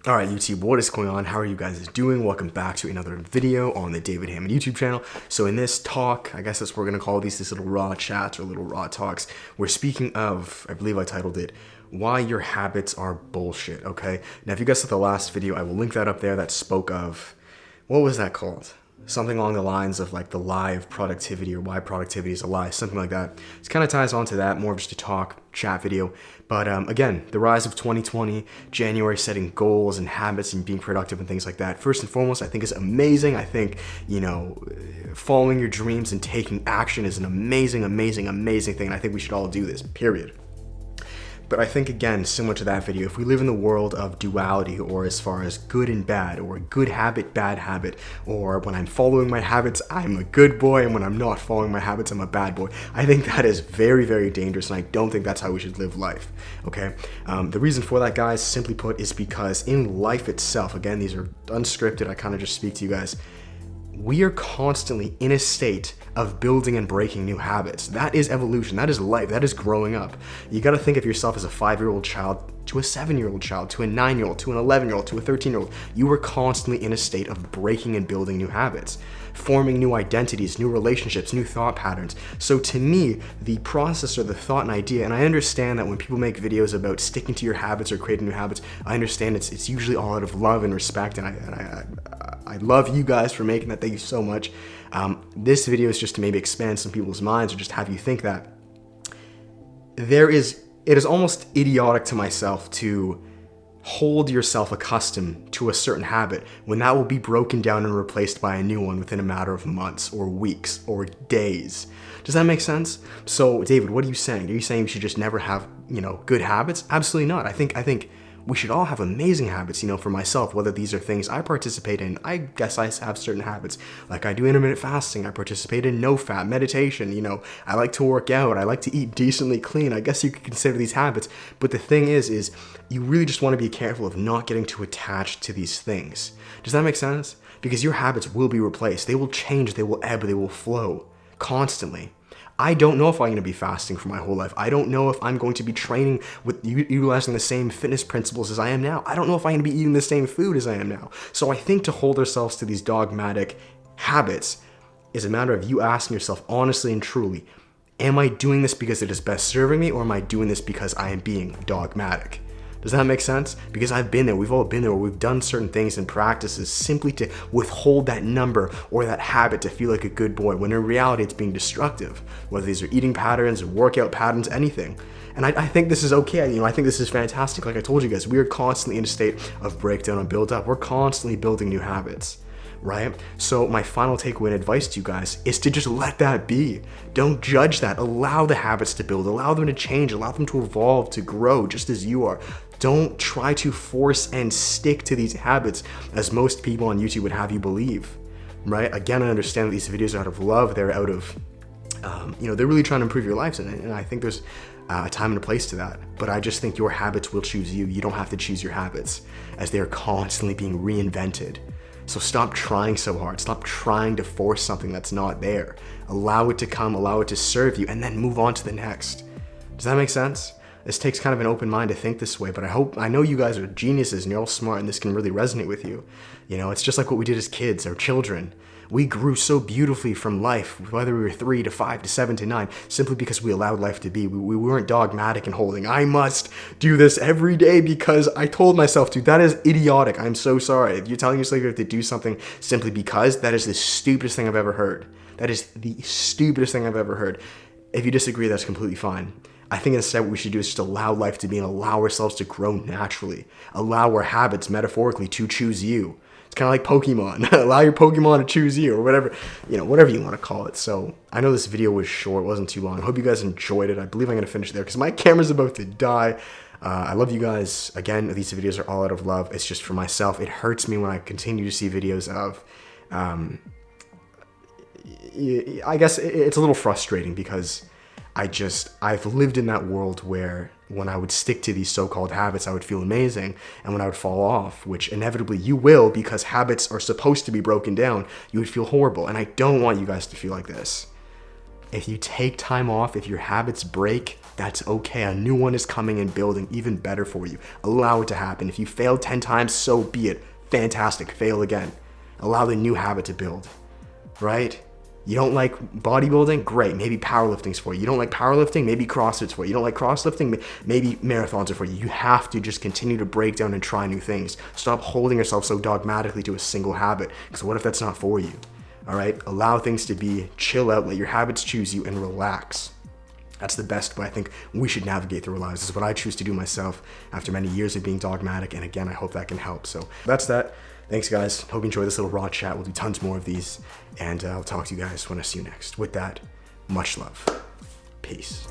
Alright YouTube, what is going on? How are you guys doing? Welcome back to another video on the David Hammond YouTube channel. So in this talk, I guess that's what we're going to call these little raw chats or little raw talks. We're speaking of, I believe I titled it, Why Your Habits Are Bullshit, okay? Now if you guys saw the last video, I will link that up there that spoke of, what was that called? Something along the lines of like the lie of productivity or why productivity is a lie, something like that. It kind of ties on to that, more of just a talk, chat video. But again, the rise of 2020, January, setting goals and habits and being productive and things like that. First and foremost, I think is amazing. I think, you know, following your dreams and taking action is an amazing, amazing, amazing thing. And I think we should all do this, period. But I think, again, similar to that video, if we live in the world of duality, or as far as good and bad, or good habit, bad habit, or when I'm following my habits, I'm a good boy, and when I'm not following my habits, I'm a bad boy, I think that is very, very dangerous, and I don't think that's how we should live life, okay? The reason for that, guys, simply put, is because in life itself, again, these are unscripted, I kind of just speak to you guys, we are constantly in a state of building and breaking new habits. That is evolution, that is life, that is growing up. You gotta think of yourself as a 5-year-old child to a 7-year-old child, to a 9-year-old, to an 11-year-old, to a 13-year-old. You are constantly in a state of breaking and building new habits, forming new identities, new relationships, new thought patterns. So to me, the process or the thought and idea, and I understand that when people make videos about sticking to your habits or creating new habits, I understand it's usually all out of love and respect, and I love you guys for making that. Thank you so much. This video is just to maybe expand some people's minds or just have you think that it is almost idiotic to myself to hold yourself accustomed to a certain habit when that will be broken down and replaced by a new one within a matter of months or weeks or days. Does that make sense? So David, what are you saying? Are you saying we should just never have, you know, good habits? Absolutely not. I think we should all have amazing habits, you know, for myself, whether these are things I participate in. I guess I have certain habits, like I do intermittent fasting, I participate in no-fat, meditation, you know, I like to work out, I like to eat decently clean. I guess you could consider these habits, but the thing is you really just want to be careful of not getting too attached to these things. Does that make sense? Because your habits will be replaced. They will change, they will ebb, they will flow constantly. I don't know if I'm going to be fasting for my whole life. I don't know if I'm going to be training with utilizing the same fitness principles as I am now. I don't know if I'm going to be eating the same food as I am now. So I think to hold ourselves to these dogmatic habits is a matter of you asking yourself honestly and truly, am I doing this because it is best serving me, or am I doing this because I am being dogmatic? Does that make sense? Because I've been there, we've all been there, where we've done certain things and practices simply to withhold that number or that habit to feel like a good boy, when in reality it's being destructive, whether these are eating patterns, workout patterns, anything. And I think this is okay, you know, I think this is fantastic. Like I told you guys, we are constantly in a state of breakdown and build up. We're constantly building new habits, right? So my final takeaway and advice to you guys is to just let that be. Don't judge that. Allow the habits to build, allow them to change, allow them to evolve, to grow just as you are. Don't try to force and stick to these habits as most people on YouTube would have you believe, right? Again, I understand that these videos are out of love. They're out of, you know, they're really trying to improve your lives. And I think there's a time and a place to that. But I just think your habits will choose you. You don't have to choose your habits, as they are constantly being reinvented. So stop trying so hard. Stop trying to force something that's not there. Allow it to come, allow it to serve you, and then move on to the next. Does that make sense? This takes kind of an open mind to think this way, but I know you guys are geniuses and you're all smart and this can really resonate with you. You know, it's just like what we did as kids or children. We grew so beautifully from life, whether we were 3 to 5 to 7 to 9, simply because we allowed life to be. We weren't dogmatic and holding, I must do this every day because I told myself to. That is idiotic. I'm so sorry. If you're telling yourself you have to do something simply because, that is the stupidest thing I've ever heard. That is the stupidest thing I've ever heard. If you disagree, that's completely fine. I think instead what we should do is just allow life to be and allow ourselves to grow naturally. Allow our habits, metaphorically, to choose you. It's kind of like Pokemon. Allow your Pokemon to choose you, or whatever, you know, whatever you want to call it. So I know this video was short, it wasn't too long. I hope you guys enjoyed it. I believe I'm going to finish there because my camera's about to die. I love you guys. Again, these videos are all out of love. It's just for myself. It hurts me when I continue to see videos of, I guess it's a little frustrating because I've lived in that world where when I would stick to these so-called habits, I would feel amazing. And when I would fall off, which inevitably you will because habits are supposed to be broken down, you would feel horrible. And I don't want you guys to feel like this. If you take time off, if your habits break, that's okay. A new one is coming and building even better for you. Allow it to happen. If you failed 10 times, so be it. Fantastic. Fail again. Allow the new habit to build, right? You don't like bodybuilding? Great. Maybe powerlifting's for you. You don't like powerlifting? Maybe CrossFit's for you. You don't like crossfitting? Maybe marathons are for you. You have to just continue to break down and try new things. Stop holding yourself so dogmatically to a single habit. Because what if that's not for you? All right? Allow things to be. Chill out. Let your habits choose you and relax. That's the best way I think we should navigate through our lives. This is what I choose to do myself after many years of being dogmatic. And again, I hope that can help. So that's that. Thanks, guys. Hope you enjoyed this little raw chat. We'll do tons more of these. And I'll talk to you guys when I see you next. With that, much love. Peace.